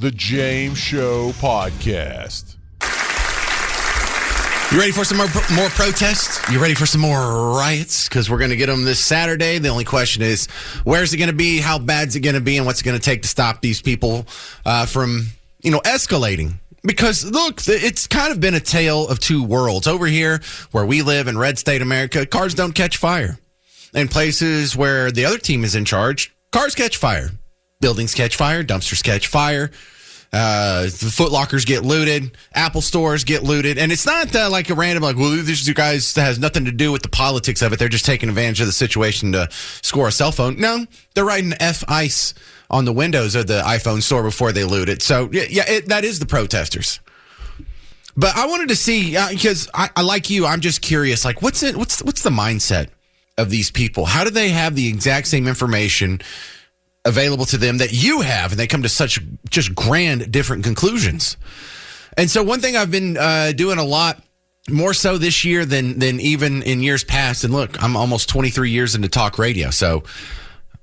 The James Show Podcast. You ready for some more protests? You ready for some more riots? Because we're going to get them this Saturday. The only question is, where's it going to be? How bad's it going to be? And what's it going to take to stop these people from, escalating? Because, look, it's kind of been a tale of two worlds. Over here, where we live in red state America, cars don't catch fire. In places where the other team is in charge, cars catch fire. Buildings catch fire. Dumpsters catch fire. The Foot Lockers get looted. Apple stores get looted. And it's not like a random, these guys that has nothing to do with the politics of it. They're just taking advantage of the situation to score a cell phone. No, they're writing F-ICE on the windows of the iPhone store before they loot it. So, that is the protesters. But I wanted to see, because I like you, I'm just curious, what's the mindset of these people? How do they have the exact same information available to them that you have, and they come to such just grand different conclusions? And so one thing I've been doing a lot more so this year than even in years past, and look, I'm almost 23 years into talk radio, so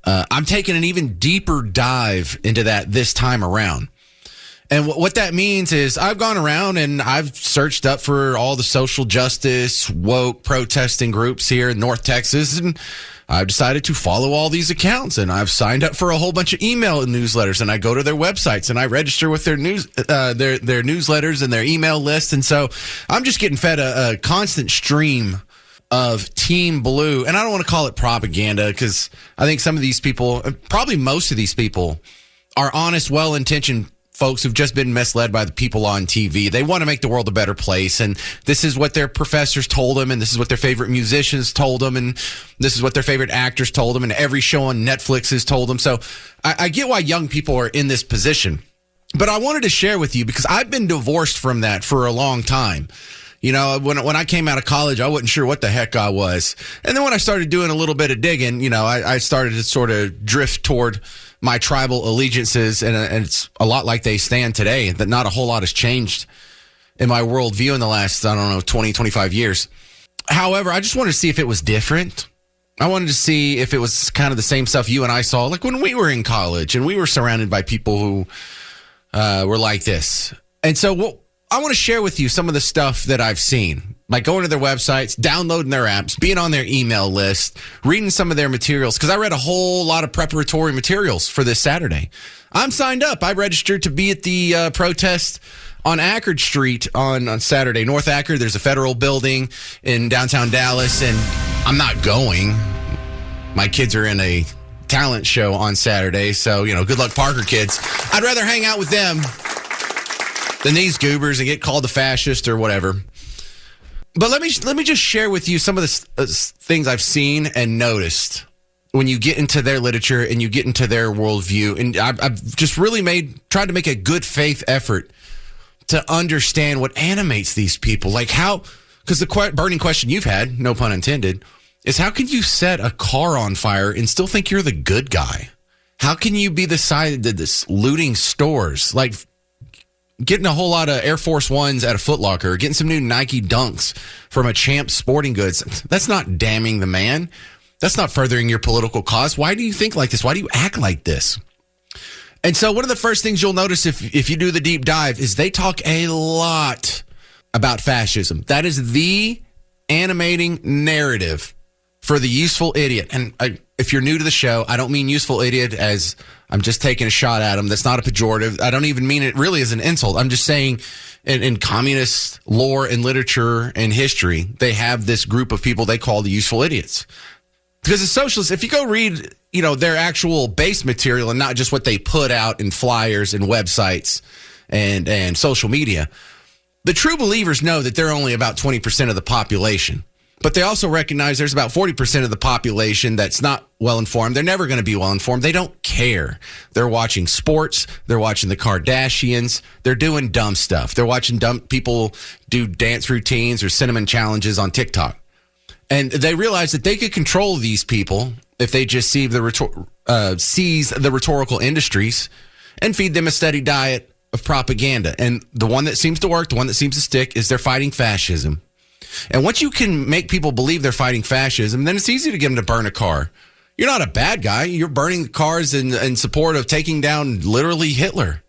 I'm taking an even deeper dive into that this time around. And what that means is I've gone around and I've searched up for all the social justice, woke protesting groups here in North Texas, and I've decided to follow all these accounts, and I've signed up for a whole bunch of email newsletters, and I go to their websites and I register with their their newsletters and their email list. And so I'm just getting fed a constant stream of Team Blue. And I don't want to call it propaganda, because I think some of these people, probably most of these people, are honest, well-intentioned folks who've just been misled by the people on TV. They want to make the world a better place, and this is what their professors told them, and this is what their favorite musicians told them, and this is what their favorite actors told them, and every show on Netflix has told them. So I get why young people are in this position, but I wanted to share with you because I've been divorced from that for a long time. When I came out of college, I wasn't sure what the heck I was. And then when I started doing a little bit of digging, I started to sort of drift toward my tribal allegiances, and it's a lot like they stand today, that not a whole lot has changed in my worldview in the last, 20, 25 years. However, I just wanted to see if it was different. I wanted to see if it was kind of the same stuff you and I saw, like when we were in college and we were surrounded by people who were like this. And so I want to share with you some of the stuff that I've seen, like going to their websites, downloading their apps, being on their email list, reading some of their materials, because I read a whole lot of preparatory materials for this Saturday. I'm signed up. I registered to be at the protest on Ackerd Street on Saturday. North Ackerd, there's a federal building in downtown Dallas, and I'm not going. My kids are in a talent show on Saturday, so, good luck, Parker kids. I'd rather hang out with them than these goobers and get called a fascist or whatever. But let me just share with you some of the things I've seen and noticed when you get into their literature and you get into their worldview. And I've just really tried to make a good faith effort to understand what animates these people. Like because the burning question you've had, no pun intended, is how can you set a car on fire and still think you're the good guy? How can you be the side that's looting stores? Like getting a whole lot of Air Force Ones at a Foot Locker, getting some new Nike Dunks from a Champs Sporting Goods. That's not damning the man. That's not furthering your political cause. Why do you think like this? Why do you act like this? And so one of the first things you'll notice if you do the deep dive is they talk a lot about fascism. That is the animating narrative for the useful idiot. And if you're new to the show, I don't mean useful idiot as I'm just taking a shot at him. That's not a pejorative. I don't even mean it really as an insult. I'm just saying in communist lore and literature and history, they have this group of people they call the useful idiots. Because as socialists, if you go read, their actual base material and not just what they put out in flyers and websites and social media, the true believers know that they're only about 20% of the population. But they also recognize there's about 40% of the population that's not well-informed. They're never going to be well-informed. They don't care. They're watching sports. They're watching the Kardashians. They're doing dumb stuff. They're watching dumb people do dance routines or cinnamon challenges on TikTok. And they realize that they could control these people if they just seize the rhetorical industries and feed them a steady diet of propaganda. And the one that seems to work, the one that seems to stick, is they're fighting fascism. And once you can make people believe they're fighting fascism, then it's easy to get them to burn a car. You're not a bad guy. You're burning cars in support of taking down literally Hitler.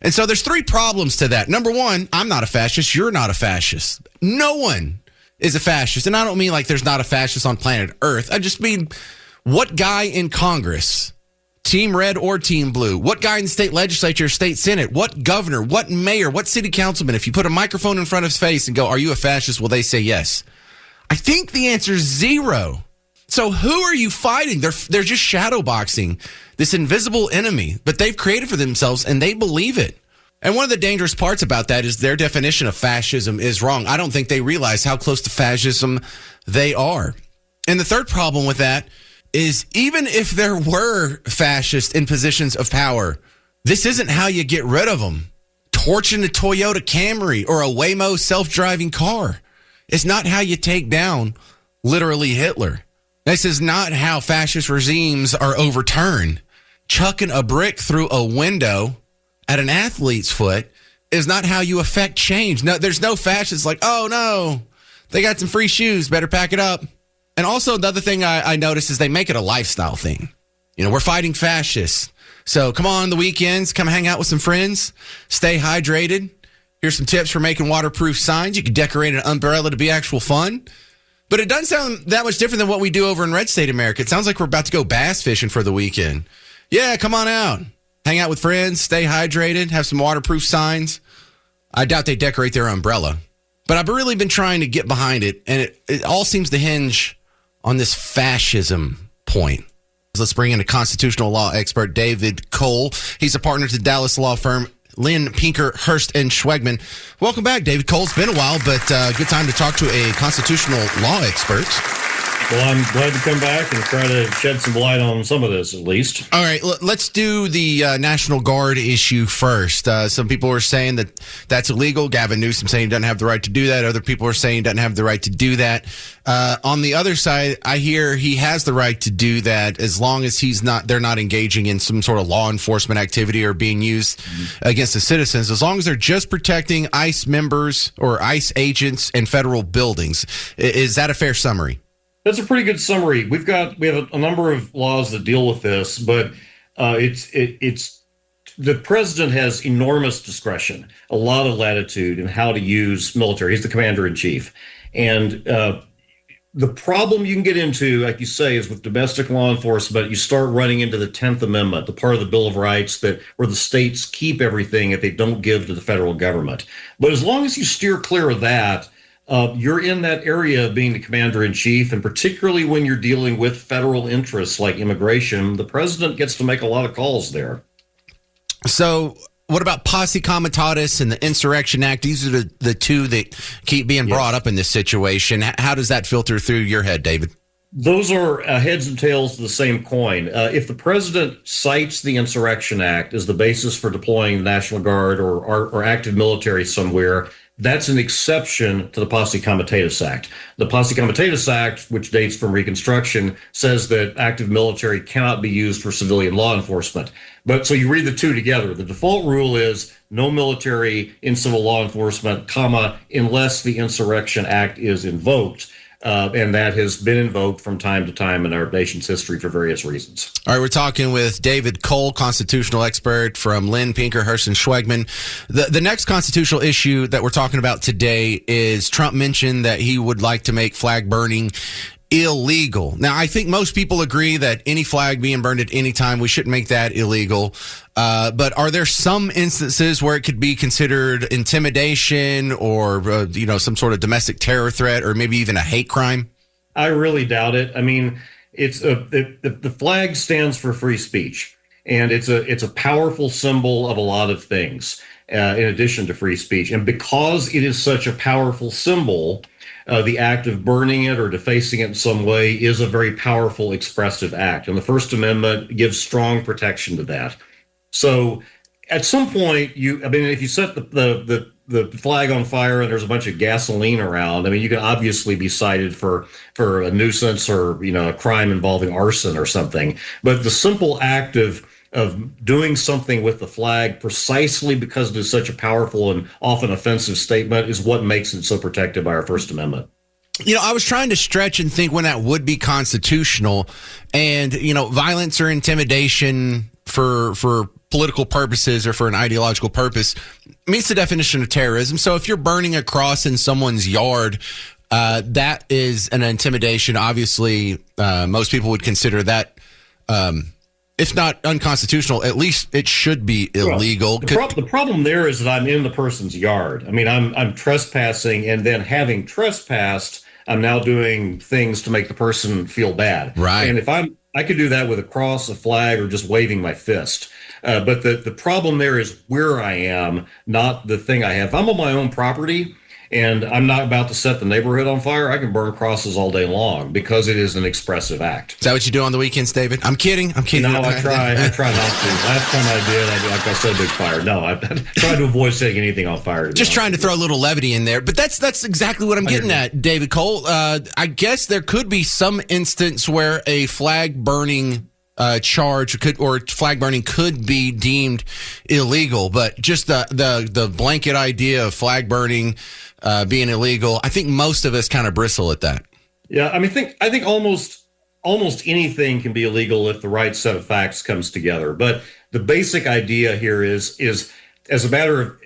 And so there's three problems to that. Number one, I'm not a fascist. You're not a fascist. No one is a fascist. And I don't mean like there's not a fascist on planet Earth. I just mean what guy in Congress, Team Red or Team Blue, what guy in the state legislature, state senate, what governor, what mayor, what city councilman, if you put a microphone in front of his face and go, are you a fascist? Will they say yes? I think the answer is zero. So who are you fighting? They're just shadow boxing this invisible enemy, but they've created for themselves and they believe it. And one of the dangerous parts about that is their definition of fascism is wrong. I don't think they realize how close to fascism they are. And the third problem with that is even if there were fascists in positions of power, this isn't how you get rid of them. Torching a Toyota Camry or a Waymo self-driving car. It's not how you take down literally Hitler. This is not how fascist regimes are overturned. Chucking a brick through a window at an athlete's foot is not how you affect change. No, there's no fascists like, oh no, they got some free shoes, better pack it up. And also another thing I noticed is they make it a lifestyle thing. You know, we're fighting fascists. So come on the weekends, come hang out with some friends, stay hydrated. Here's some tips for making waterproof signs. You can decorate an umbrella to be actual fun. But it doesn't sound that much different than what we do over in Red State America. It sounds like we're about to go bass fishing for the weekend. Yeah, come on out. Hang out with friends, stay hydrated, have some waterproof signs. I doubt they decorate their umbrella. But I've really been trying to get behind it, and it all seems to hinge on this fascism point. Let's bring in a constitutional law expert, David Cole. He's a partner to Dallas law firm Lynn Pinker, Hurst, and Schwegman. Welcome back, David Cole. It's been a while, but good time to talk to a constitutional law expert. Well, I'm glad to come back and try to shed some light on some of this, at least. All right, let's do the National Guard issue first. Some people are saying that that's illegal. Gavin Newsom saying he doesn't have the right to do that. Other people are saying he doesn't have the right to do that. On the other side, I hear he has the right to do that as long as they're not engaging in some sort of law enforcement activity or being used against the citizens, as long as they're just protecting ICE members or ICE agents and federal buildings. Is that a fair summary? That's a pretty good summary. We have a number of laws that deal with this, but it's the president has enormous discretion, a lot of latitude in how to use military. He's the commander in chief, and the problem you can get into, like you say, is with domestic law enforcement. You start running into the 10th Amendment, the part of the Bill of Rights where the states keep everything that they don't give to the federal government. But as long as you steer clear of that, you're in that area of being the commander in chief, and particularly when you're dealing with federal interests like immigration, the president gets to make a lot of calls there. So what about Posse Comitatus and the Insurrection Act? These are the two that keep being brought up in this situation. How does that filter through your head, David? Those are heads and tails of the same coin. If the president cites the Insurrection Act as the basis for deploying the National Guard or active military somewhere, that's an exception to the Posse Comitatus Act. The Posse Comitatus Act, which dates from Reconstruction, says that active military cannot be used for civilian law enforcement. But so you read the two together. The default rule is no military in civil law enforcement, unless the Insurrection Act is invoked. And that has been invoked from time to time in our nation's history for various reasons. All right, we're talking with David Cole, constitutional expert from Lynn Pinker, Hurst, and Schwegman. The next constitutional issue that we're talking about today is Trump mentioned that he would like to make flag burning illegal. Now, I think most people agree that any flag being burned at any time, we shouldn't make that illegal. But are there some instances where it could be considered intimidation or, some sort of domestic terror threat or maybe even a hate crime? I really doubt it. I mean, the flag stands for free speech, and it's a powerful symbol of a lot of things in addition to free speech. And because it is such a powerful symbol, the act of burning it or defacing it in some way is a very powerful expressive act. And the First Amendment gives strong protection to that. So at some point, if you set the flag on fire and there's a bunch of gasoline around, I mean, you can obviously be cited for a nuisance or, a crime involving arson or something. But the simple act of doing something with the flag precisely because it is such a powerful and often offensive statement is what makes it so protected by our First Amendment. I was trying to stretch and think when that would be constitutional, and, violence or intimidation for political purposes or for an ideological purpose meets the definition of terrorism. So if you're burning a cross in someone's yard, that is an intimidation. Obviously, most people would consider that, if not unconstitutional, at least it should be illegal. Well, the problem there is that I'm in the person's yard. I mean, I'm trespassing, and then having trespassed, I'm now doing things to make the person feel bad. Right. And if I could do that with a cross, a flag, or just waving my fist. But the problem there is where I am, not the thing I have. If I'm on my own property and I'm not about to set the neighborhood on fire, I can burn crosses all day long because it is an expressive act. Is that what you do on the weekends, David? I'm kidding. No, I try not to. Last time I did, like I set a big fire. No, I try to avoid setting anything on fire. Just trying to throw a little levity in there. But that's exactly what I'm getting at, David Cole. I guess there could be some instance where a flag burning charge or flag burning could be deemed illegal, but just the blanket idea of flag burning being illegal, I think most of us kind of bristle at that. Yeah, I mean, I think almost anything can be illegal if the right set of facts comes together. But the basic idea here is as a matter of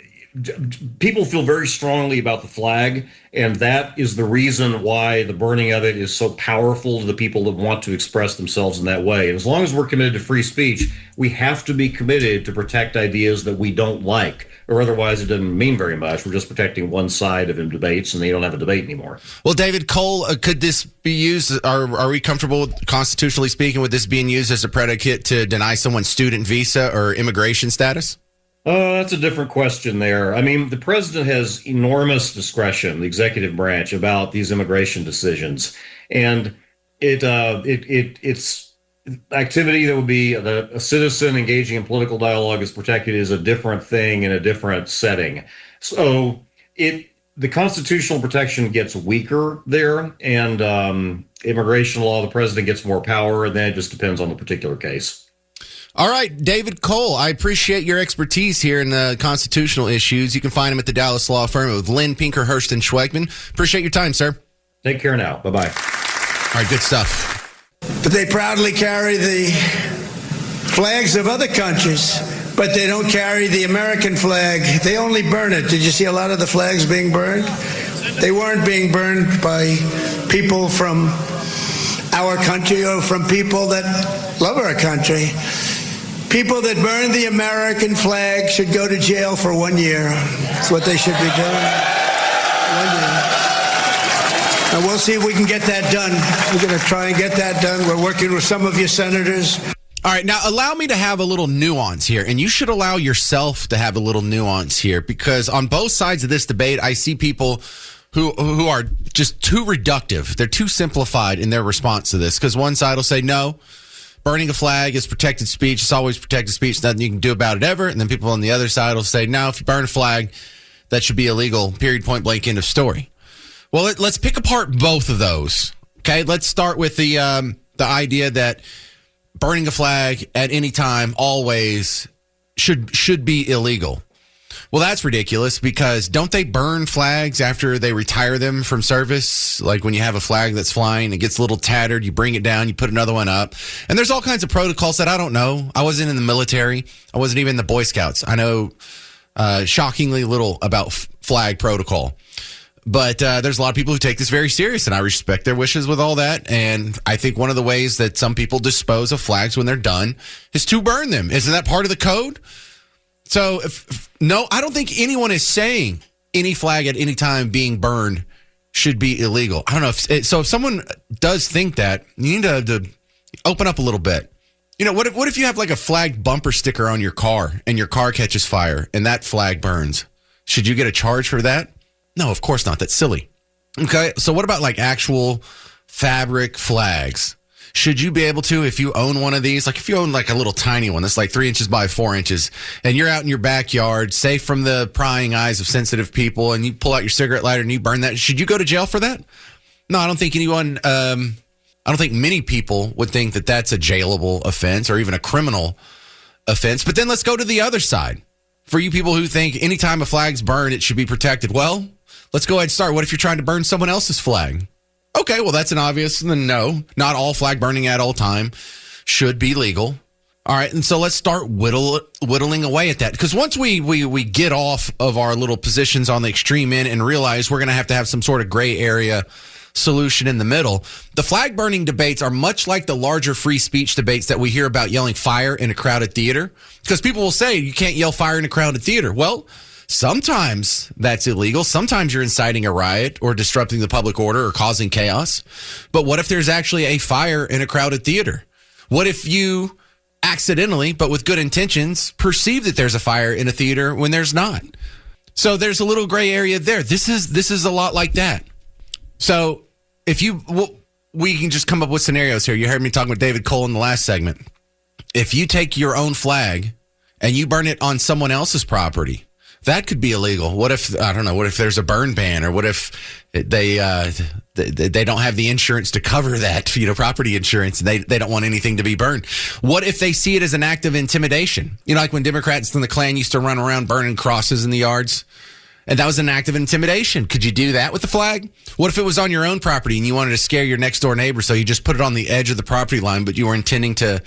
people feel very strongly about the flag, and that is the reason why the burning of it is so powerful to the people that want to express themselves in that way. And as long as we're committed to free speech, we have to be committed to protect ideas that we don't like, or otherwise it doesn't mean very much. We're just protecting one side of debates, and they don't have a debate anymore. Well, David Cole, could this be used? Are we comfortable, constitutionally speaking, with this being used as a predicate to deny someone student visa or immigration status? That's a different question there. I mean, the president has enormous discretion, the executive branch, about these immigration decisions. And it's activity that would be a citizen engaging in political dialogue is protected is a different thing in a different setting. So the constitutional protection gets weaker there, and immigration law, the president gets more power, and then it just depends on the particular case. All right, David Cole, I appreciate your expertise here in the constitutional issues. You can find him at the Dallas Law Firm with Lynn Pinker, Hurst, and Schwegman. Appreciate your time, sir. Take care now. Bye-bye. All right, good stuff. But they proudly carry the flags of other countries, but they don't carry the American flag. They only burn it. Did you see a lot of the flags being burned? They weren't being burned by people from our country or from people that love our country. People that burn the American flag should go to jail for 1 year. That's what they should be doing. 1 year. And we'll see if we can get that done. We're going to try and get that done. We're working with some of your senators. All right, now allow me to have a little nuance here, and you should allow yourself to have a little nuance here, because on both sides of this debate, I see people who are just too reductive. They're too simplified in their response to this, because one side will say, no, burning a flag is protected speech. It's always protected speech. Nothing you can do about it ever. And then people on the other side will say, no, if you burn a flag, that should be illegal, period, point blank, end of story. Well, let's pick apart both of those. Okay, let's start with the idea that burning a flag at any time, always, should be illegal. Well, that's ridiculous, because don't they burn flags after they retire them from service? Like when you have a flag that's flying, it gets a little tattered, you bring it down, you put another one up. And there's all kinds of protocols that I don't know. I wasn't in the military. I wasn't even in the Boy Scouts. I know shockingly little about flag protocol. But there's a lot of people who take this very serious, and I respect their wishes with all that. And I think one of the ways that some people dispose of flags when they're done is to burn them. Isn't that part of the code? So, no, I don't think anyone is saying any flag at any time being burned should be illegal. I don't know. If someone does think that, you need to open up a little bit. You know, what if you have like a flag bumper sticker on your car and your car catches fire and that flag burns? Should you get a charge for that? No, of course not. That's silly. Okay, so what about like actual fabric flags? Should you be able to, if you own one of these, like if you own like a little tiny one that's like 3 inches by 4 inches, and you're out in your backyard, safe from the prying eyes of sensitive people, and you pull out your cigarette lighter and you burn that, should you go to jail for that? No, I don't think anyone, I don't think many people would think that that's a jailable offense or even a criminal offense. But then let's go to the other side. For you people who think anytime a flag's burned, it should be protected. Well, let's go ahead and start. What if you're trying to burn someone else's flag? Okay, well, that's an obvious no. Not all flag burning at all time should be legal. All right, and so let's start whittling away at that. Because once we get off of our little positions on the extreme end and realize we're going to have some sort of gray area solution in the middle, the flag burning debates are much like the larger free speech debates that we hear about yelling fire in a crowded theater. Because people will say you can't yell fire in a crowded theater. Well, sometimes that's illegal. Sometimes you're inciting a riot or disrupting the public order or causing chaos. But what if there's actually a fire in a crowded theater? What if you accidentally, but with good intentions, perceive that there's a fire in a theater when there's not? So there's a little gray area there. This is a lot like that. So we can just come up with scenarios here. You heard me talking with David Cole in the last segment. If you take your own flag and you burn it on someone else's property, that could be illegal. What if, I don't know, what if there's a burn ban, or what if they don't have the insurance to cover that, property insurance, and they don't want anything to be burned? What if they see it as an act of intimidation? Like when Democrats in the Klan used to run around burning crosses in the yards, and that was an act of intimidation. Could you do that with the flag? What if it was on your own property and you wanted to scare your next door neighbor, so you just put it on the edge of the property line, but you were intending to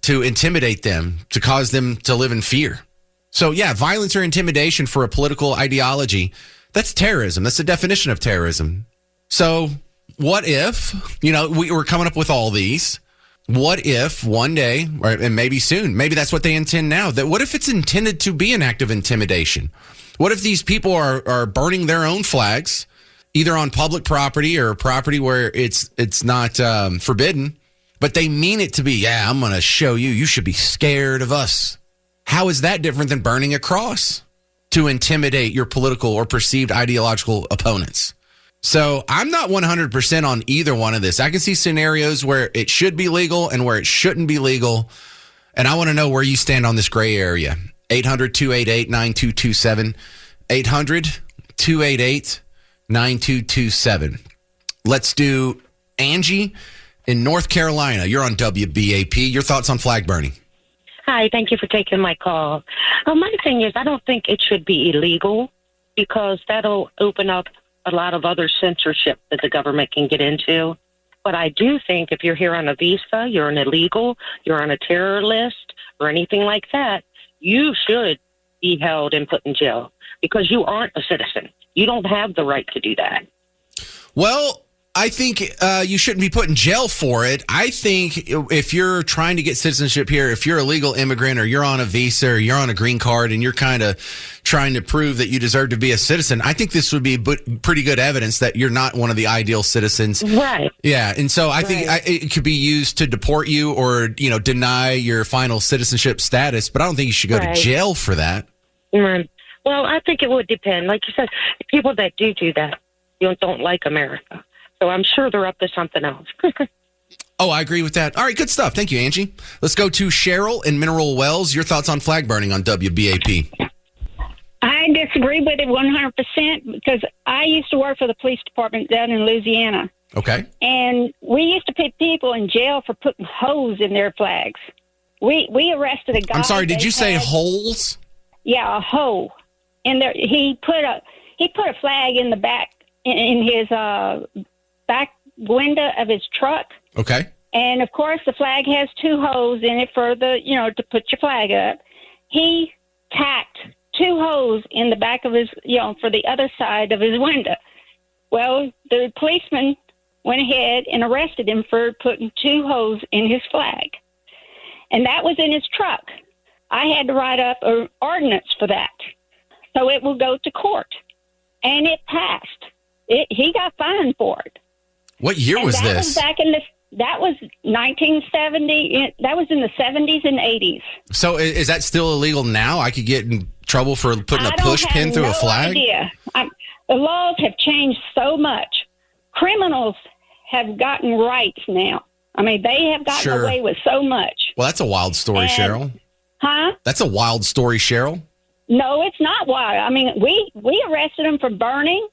intimidate them, to cause them to live in fear? So, yeah, violence or intimidation for a political ideology, that's terrorism. That's the definition of terrorism. So what if, we're coming up with all these. What if one day, and maybe soon, maybe that's what they intend now, that what if it's intended to be an act of intimidation? What if these people are burning their own flags, either on public property or property where it's not forbidden, but they mean it to be, I'm going to show you should be scared of us. How is that different than burning a cross to intimidate your political or perceived ideological opponents? So I'm not 100% on either one of this. I can see scenarios where it should be legal and where it shouldn't be legal. And I want to know where you stand on this gray area. 800-288-9227. 800-288-9227. Let's do Angie in North Carolina. You're on WBAP. Your thoughts on flag burning? Hi, thank you for taking my call. My thing is, I don't think it should be illegal, because that'll open up a lot of other censorship that the government can get into. But I do think if you're here on a visa, you're an illegal, you're on a terror list or anything like that, you should be held and put in jail, because you aren't a citizen. You don't have the right to do that. Well, I think you shouldn't be put in jail for it. I think if you're trying to get citizenship here, if you're a legal immigrant or you're on a visa or you're on a green card and you're kind of trying to prove that you deserve to be a citizen, I think this would be pretty good evidence that you're not one of the ideal citizens. Right. Yeah. And so I think it could be used to deport you or, deny your final citizenship status. But I don't think you should go to jail for that. Well, I think it would depend. Like you said, people that do that, don't like America. So I'm sure they're up to something else. Oh, I agree with that. All right, good stuff. Thank you, Angie. Let's go to Cheryl in Mineral Wells. Your thoughts on flag burning on WBAP? I disagree with it 100% because I used to work for the police department down in Louisiana. Okay. And we used to put people in jail for putting holes in their flags. We arrested a guy. I'm sorry, did you say holes? Yeah, a hole. And there, he put a flag in the back, in his back window of his truck. Okay. And of course, the flag has two holes in it for to put your flag up. He tacked two holes in the back of his, for the other side of his window. Well, the policeman went ahead and arrested him for putting two holes in his flag. And that was in his truck. I had to write up an ordinance for that. So it will go to court. And it passed. He got fined for it. What year was this? That was 1970. That was in the 70s and 80s. So is that still illegal now? I could get in trouble for putting a push pin through a flag? Idea. The laws have changed so much. Criminals have gotten rights now. I mean, they have gotten away with so much. Well, that's a wild story, Cheryl. Huh? That's a wild story, Cheryl. No, it's not wild. I mean, we arrested them for burning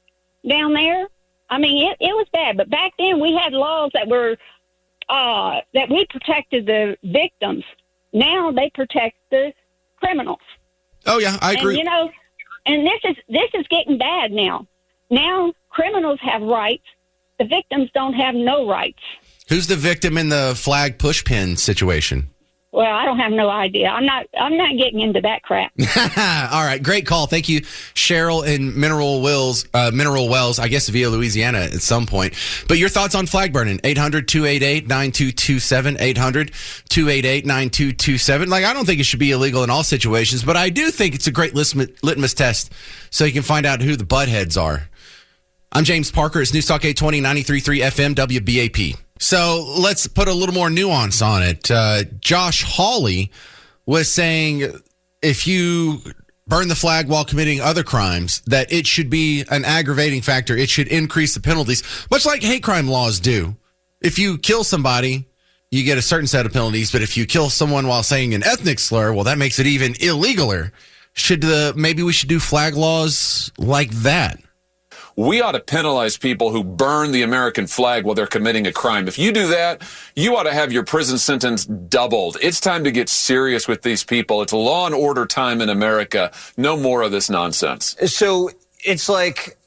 down there. I mean, it was bad. But back then, we had laws that were that we protected the victims. Now they protect the criminals. Oh yeah, I agree. And, and this is getting bad now. Now criminals have rights. The victims don't have no rights. Who's the victim in the flag push pin situation? Well, I don't have no idea. I'm not getting into that crap. All right, great call. Thank you, Cheryl in Mineral Wells, I guess via Louisiana at some point. But your thoughts on flag burning? 800-288-9227, 800-288-9227. Like, I don't think it should be illegal in all situations, but I do think it's a great litmus test so you can find out who the buttheads are. I'm James Parker. It's Newstalk 820, 93.3 FM, WBAP. So let's put a little more nuance on it. Josh Hawley was saying if you burn the flag while committing other crimes, that it should be an aggravating factor. It should increase the penalties, much like hate crime laws do. If you kill somebody, you get a certain set of penalties. But if you kill someone while saying an ethnic slur, well, that makes it even illegaler. Maybe we should do flag laws like that? We ought to penalize people who burn the American flag while they're committing a crime. If you do that, you ought to have your prison sentence doubled. It's time to get serious with these people. It's law and order time in America. No more of this nonsense. So it's like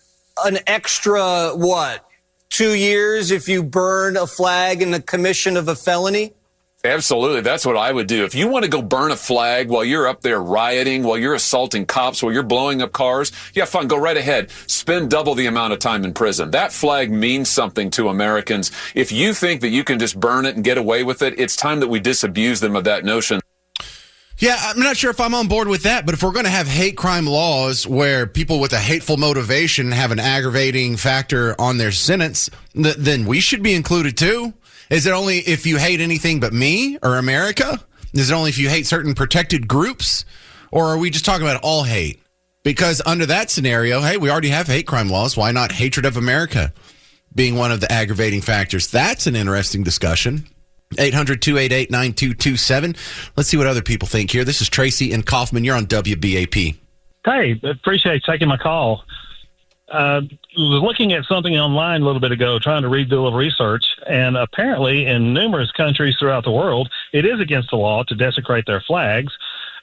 an extra, 2 years if you burn a flag in the commission of a felony? Absolutely. That's what I would do. If you want to go burn a flag while you're up there rioting, while you're assaulting cops, while you're blowing up cars, yeah, fine, go right ahead. Spend double the amount of time in prison. That flag means something to Americans. If you think that you can just burn it and get away with it, it's time that we disabuse them of that notion. Yeah, I'm not sure if I'm on board with that, but if we're going to have hate crime laws where people with a hateful motivation have an aggravating factor on their sentence, then we should be included too. Is it only if you hate anything but me or America? Is it only if you hate certain protected groups? Or are we just talking about all hate? Because under that scenario, hey, we already have hate crime laws. Why not hatred of America being one of the aggravating factors? That's an interesting discussion. 800-288-9227. Let's see what other people think here. This is Tracy in Kaufman. You're on WBAP. Hey, appreciate taking my call. Was looking at something online a little bit ago, trying to read a little research, and apparently in numerous countries throughout the world, it is against the law to desecrate their flags.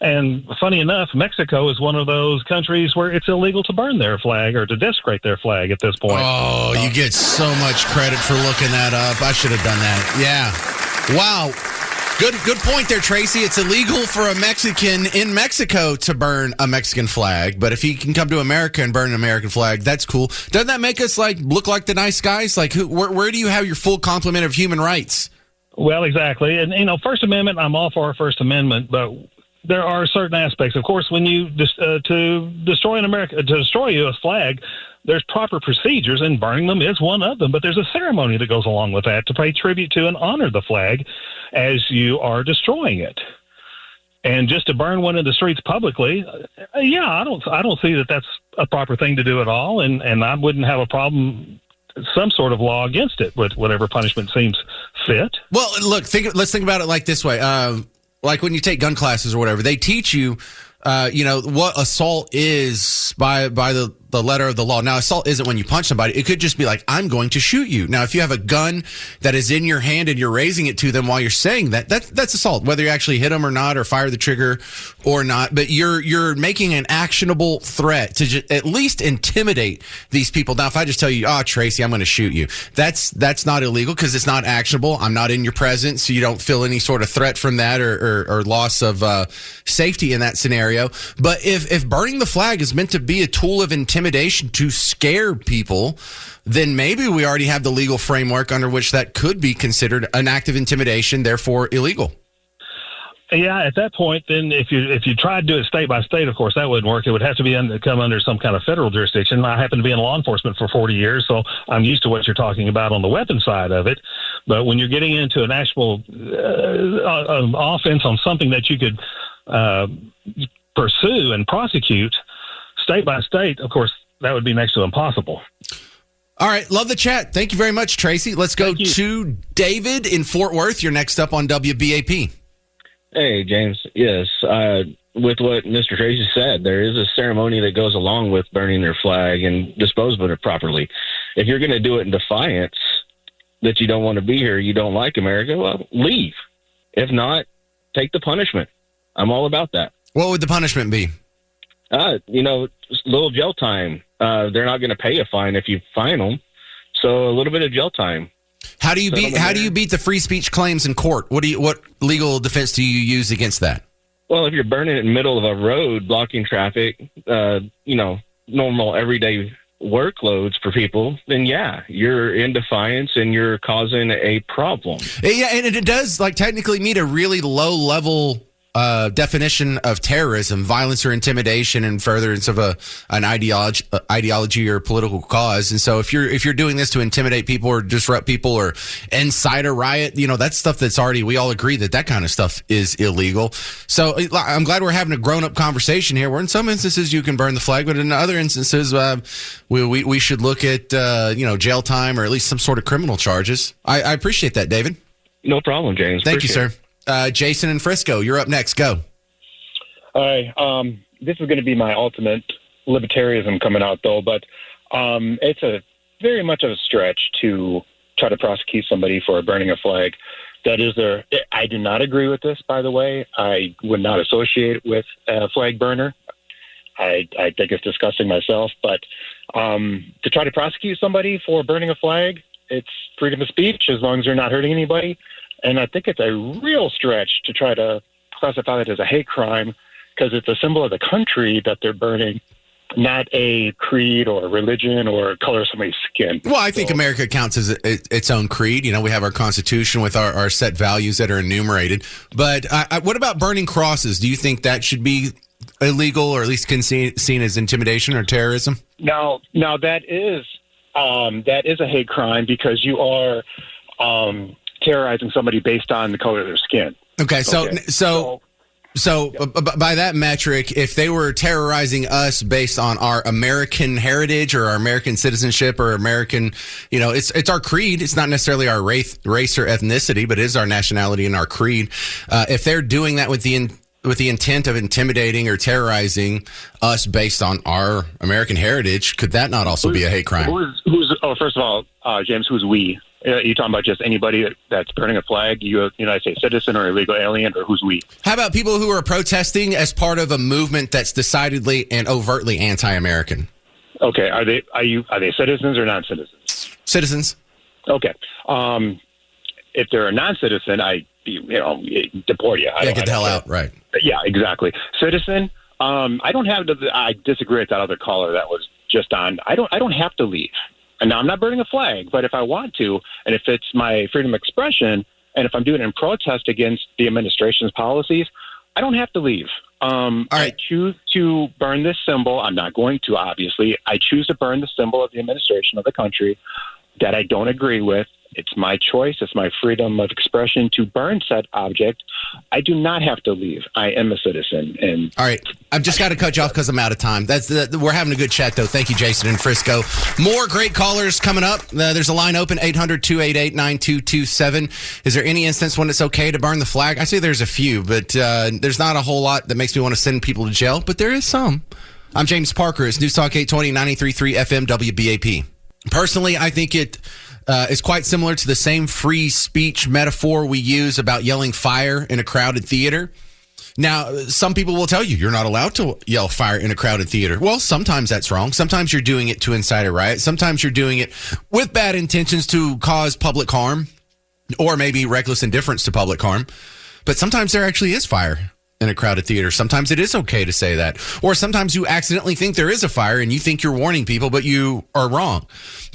And funny enough, Mexico is one of those countries where it's illegal to burn their flag or to desecrate their flag at this point. Oh, you get so much credit for looking that up. I should have done that. Yeah. Wow. Good point there, Tracy. It's illegal for a Mexican in Mexico to burn a Mexican flag, but if he can come to America and burn an American flag, that's cool. Doesn't that make us look like the nice guys? Like, where do you have your full complement of human rights? Well, exactly. And, First Amendment, I'm all for First Amendment, but there are certain aspects. Of course, when you to destroy a U.S. flag, there's proper procedures, and burning them is one of them. But there's a ceremony that goes along with that to pay tribute to and honor the flag as you are destroying it. And just to burn one in the streets publicly, I don't see that that's a proper thing to do at all. And I wouldn't have a problem, some sort of law against it with whatever punishment seems fit. Well, look, let's think about it like this way. Like when you take gun classes or whatever, they teach you, what assault is by the letter of the law. Now, assault isn't when you punch somebody. It could just be like, I'm going to shoot you. Now, if you have a gun that is in your hand and you're raising it to them while you're saying that's assault, whether you actually hit them or not, or fire the trigger or not. But you're making an actionable threat to at least intimidate these people. Now, if I just tell you, Tracy, I'm going to shoot you, that's not illegal because it's not actionable. I'm not in your presence, so you don't feel any sort of threat from that or loss of safety in that scenario. But if burning the flag is meant to be a tool of intimidation to scare people, then maybe we already have the legal framework under which that could be considered an act of intimidation, therefore illegal. Yeah, at that point, then if you tried to do it state by state, of course, that wouldn't work. It would have to come under some kind of federal jurisdiction. I happen to be in law enforcement for 40 years, so I'm used to what you're talking about on the weapons side of it. But when you're getting into an actual offense on something that you could pursue and prosecute state by state, of course, that would be next to impossible. All right. Love the chat. Thank you very much, Tracy. Let's go to David in Fort Worth. You're next up on WBAP. Hey, James. Yes. With what Mr. Tracy said, there is a ceremony that goes along with burning your flag and disposing of it properly. If you're going to do it in defiance that you don't want to be here, you don't like America, well, leave. If not, take the punishment. I'm all about that. What would the punishment be? Little jail time. They're not going to pay a fine if you fine them. So a little bit of jail time. How do you beat the free speech claims in court? What legal defense do you use against that? Well, if you're burning it in the middle of a road, blocking traffic, normal everyday workloads for people, then yeah, you're in defiance and you're causing a problem. Yeah, and it does technically meet a really low level definition of terrorism, violence or intimidation in furtherance of an ideology or political cause. And so if you're doing this to intimidate people or disrupt people or incite a riot, that's stuff that's already, we all agree that kind of stuff is illegal. So I'm glad we're having a grown-up conversation here, where in some instances you can burn the flag, but in other instances we should look at jail time or at least some sort of criminal charges. I appreciate that, David. No problem, James. Thank you, sir. Jason in Frisco, you're up next. Go. Hi. This is going to be my ultimate libertarianism coming out, though, but it's a very much of a stretch to try to prosecute somebody for burning a flag. I do not agree with this, by the way. I would not associate with a flag burner. I think it's disgusting myself, but to try to prosecute somebody for burning a flag, it's freedom of speech as long as you're not hurting anybody. And I think it's a real stretch to try to classify that as a hate crime, because it's a symbol of the country that they're burning, not a creed or religion or color of somebody's skin. Well, I think America counts as its own creed. We have our Constitution with our set values that are enumerated. But what about burning crosses? Do you think that should be illegal, or at least seen as intimidation or terrorism? Now that is a hate crime, because you are terrorizing somebody based on the color of their skin. Okay, so by that metric, if they were terrorizing us based on our American heritage or our American citizenship or American, it's our creed. It's not necessarily our race or ethnicity, but it is our nationality and our creed. If they're doing that with the intent of intimidating or terrorizing us based on our American heritage, could that not also be a hate crime? First of all, James, who's we? You talking about just anybody that's burning a flag, United States citizen or illegal alien, or who's we? How about people who are protesting as part of a movement that's decidedly and overtly anti-American? Okay, are they citizens or non-citizens? Citizens. Okay. If they're a non-citizen, I deport you. Get the hell out, right? Yeah, exactly. Citizen. I disagree with that other caller that was just on. I don't have to leave. And now I'm not burning a flag, but if I want to, and if it's my freedom of expression, and if I'm doing it in protest against the administration's policies, I don't have to leave. I choose to burn this symbol. I'm not going to, obviously. I choose to burn the symbol of the administration of the country that I don't agree with. It's my choice. It's my freedom of expression to burn said object. I do not have to leave. I am a citizen. And all right, I've just got to cut you off because I'm out of time. We're having a good chat, though. Thank you, Jason in Frisco. More great callers coming up. There's a line open, 800-288-9227. Is there any instance when it's okay to burn the flag? I say there's a few, but there's not a whole lot that makes me want to send people to jail, but there is some. I'm James Parker. It's News Talk 820, 93.3 FM WBAP. Personally, I think it is quite similar to the same free speech metaphor we use about yelling fire in a crowded theater. Now, some people will tell you you're not allowed to yell fire in a crowded theater. Well, sometimes that's wrong. Sometimes you're doing it to incite a riot. Sometimes you're doing it with bad intentions to cause public harm or maybe reckless indifference to public harm. But sometimes there actually is fire in a crowded theater. Sometimes it is okay to say that. Or sometimes you accidentally think there is a fire and you think you're warning people, but you are wrong.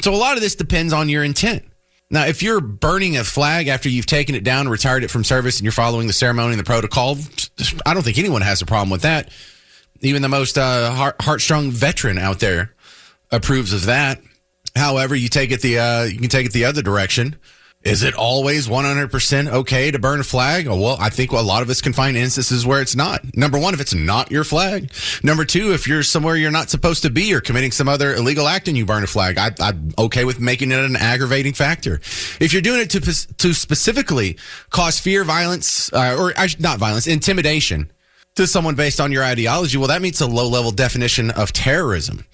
So a lot of this depends on your intent. Now, if you're burning a flag after you've taken it down, retired it from service, and you're following the ceremony and the protocol, I don't think anyone has a problem with that. Even the most heartstrong veteran out there approves of that. However, you can take it the other direction. Is it always 100% okay to burn a flag? Well, I think a lot of us can find instances where it's not. Number one, if it's not your flag. Number two, if you're somewhere you're not supposed to be or committing some other illegal act and you burn a flag, I'm okay with making it an aggravating factor. If you're doing it to specifically cause fear, violence, intimidation to someone based on your ideology, well, that meets a low-level definition of terrorism.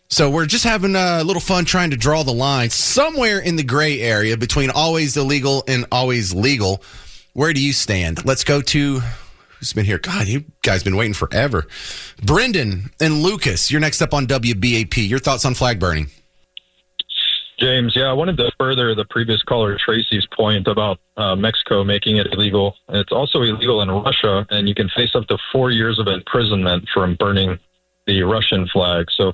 So we're just having a little fun trying to draw the line somewhere in the gray area between always illegal and always legal. Where do you stand? Let's go to who's been here. God, you guys been waiting forever. Brendan and Lucas, you're next up on WBAP. Your thoughts on flag burning? James, yeah, I wanted to further the previous caller Tracy's point about Mexico making it illegal. It's also illegal in Russia, and you can face up to 4 years of imprisonment from burning the Russian flag. So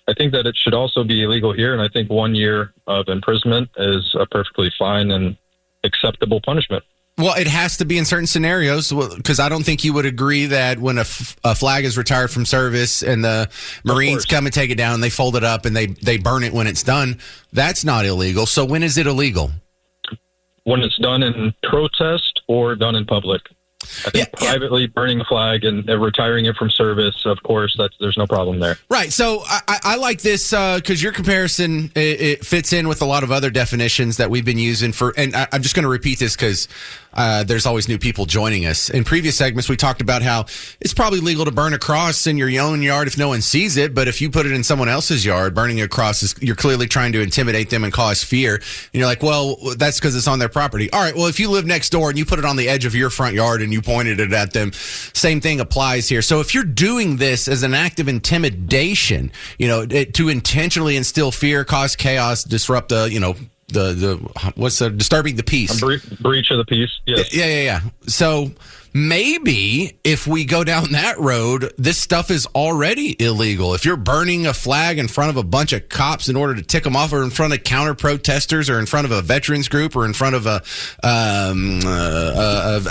I think that it should also be illegal here, and I think 1 year of imprisonment is a perfectly fine and acceptable punishment. Well, it has to be in certain scenarios, because I don't think you would agree that when a flag is retired from service and the Marines come and take it down, and they fold it up and they burn it when it's done, that's not illegal. So when is it illegal? When it's done in protest or done in public. I think privately burning a flag and retiring it from service, of course, there's no problem there. Right. So I like this because your comparison, it fits in with a lot of other definitions that we've been using and I'm just going to repeat this because there's always new people joining us. In previous segments, we talked about how it's probably legal to burn a cross in your own yard if no one sees it, but if you put it in someone else's yard, burning a cross, you're clearly trying to intimidate them and cause fear. And you're like, well, that's because it's on their property. All right, well, if you live next door and you put it on the edge of your front yard and you pointed it at them, same thing applies here. So if you're doing this as an act of intimidation, to intentionally instill fear, cause chaos, disrupt disturbing the peace. Breach of the peace. Yes. Yeah. So maybe if we go down that road, this stuff is already illegal. If you're burning a flag in front of a bunch of cops in order to tick them off, or in front of counter protesters, or in front of a veterans group, or in front of a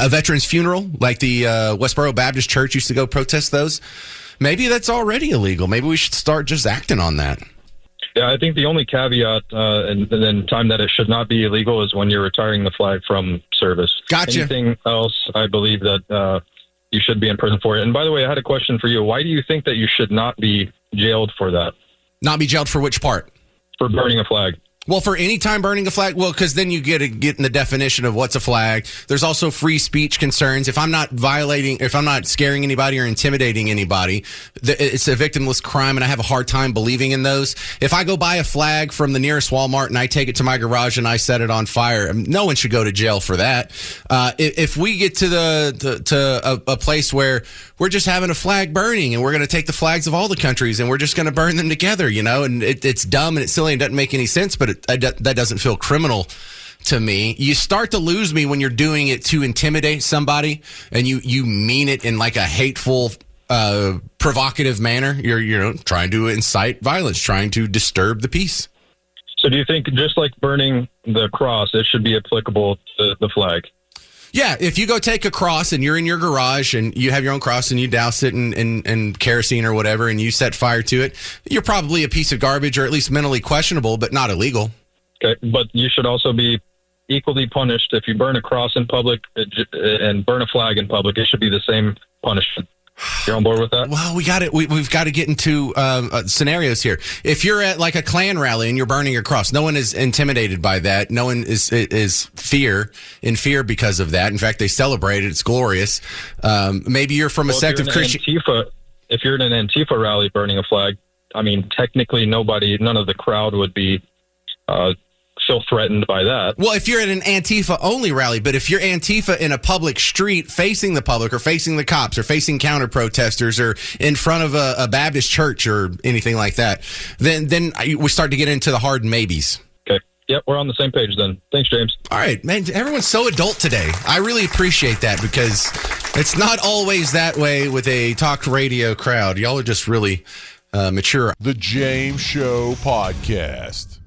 veterans funeral, like the Westboro Baptist Church used to go protest those, maybe that's already illegal. Maybe we should start just acting on that. Yeah, I think the only caveat and then time that it should not be illegal is when you're retiring the flag from service. Gotcha. Anything else, I believe that you should be in prison for it. And by the way, I had a question for you. Why do you think that you should not be jailed for that? Not be jailed for which part? For burning a flag. Well, for any time burning a flag, because then you get in the definition of what's a flag. There's also free speech concerns. If I'm not scaring anybody or intimidating anybody, it's a victimless crime, and I have a hard time believing in those. If I go buy a flag from the nearest Walmart and I take it to my garage and I set it on fire, no one should go to jail for that. If we get to a place where we're just having a flag burning and we're going to take the flags of all the countries and we're just going to burn them together, and it's dumb and it's silly and doesn't make any sense, but that doesn't feel criminal to me. You start to lose me when you're doing it to intimidate somebody and you mean it in like a hateful, provocative manner. You're trying to incite violence, trying to disturb the peace. So do you think just like burning the cross, it should be applicable to the flag? Yeah, if you go take a cross and you're in your garage and you have your own cross and you douse it in kerosene or whatever and you set fire to it, you're probably a piece of garbage or at least mentally questionable, but not illegal. Okay, but you should also be equally punished if you burn a cross in public and burn a flag in public. It should be the same punishment. You're on board with that? Well, we've got to get into scenarios here. If you're at like a Klan rally and you're burning your cross, no one is intimidated by that. No one is in fear because of that. In fact, they celebrate it. It's glorious. Maybe you're from a sect of Christian. If you're in an Antifa rally burning a flag, I mean, technically none of the crowd would be feel threatened by that. Well, if you're at an Antifa only rally, but if you're Antifa in a public street facing the public or facing the cops or facing counter protesters or in front of a Baptist church or anything like that, then we start to get into the hard maybes. Okay. Yep, we're on the same page then. Thanks, James. All right, man, everyone's so adult today. I really appreciate that because it's not always that way with a talk radio crowd. Y'all are just really mature. The James Show Podcast.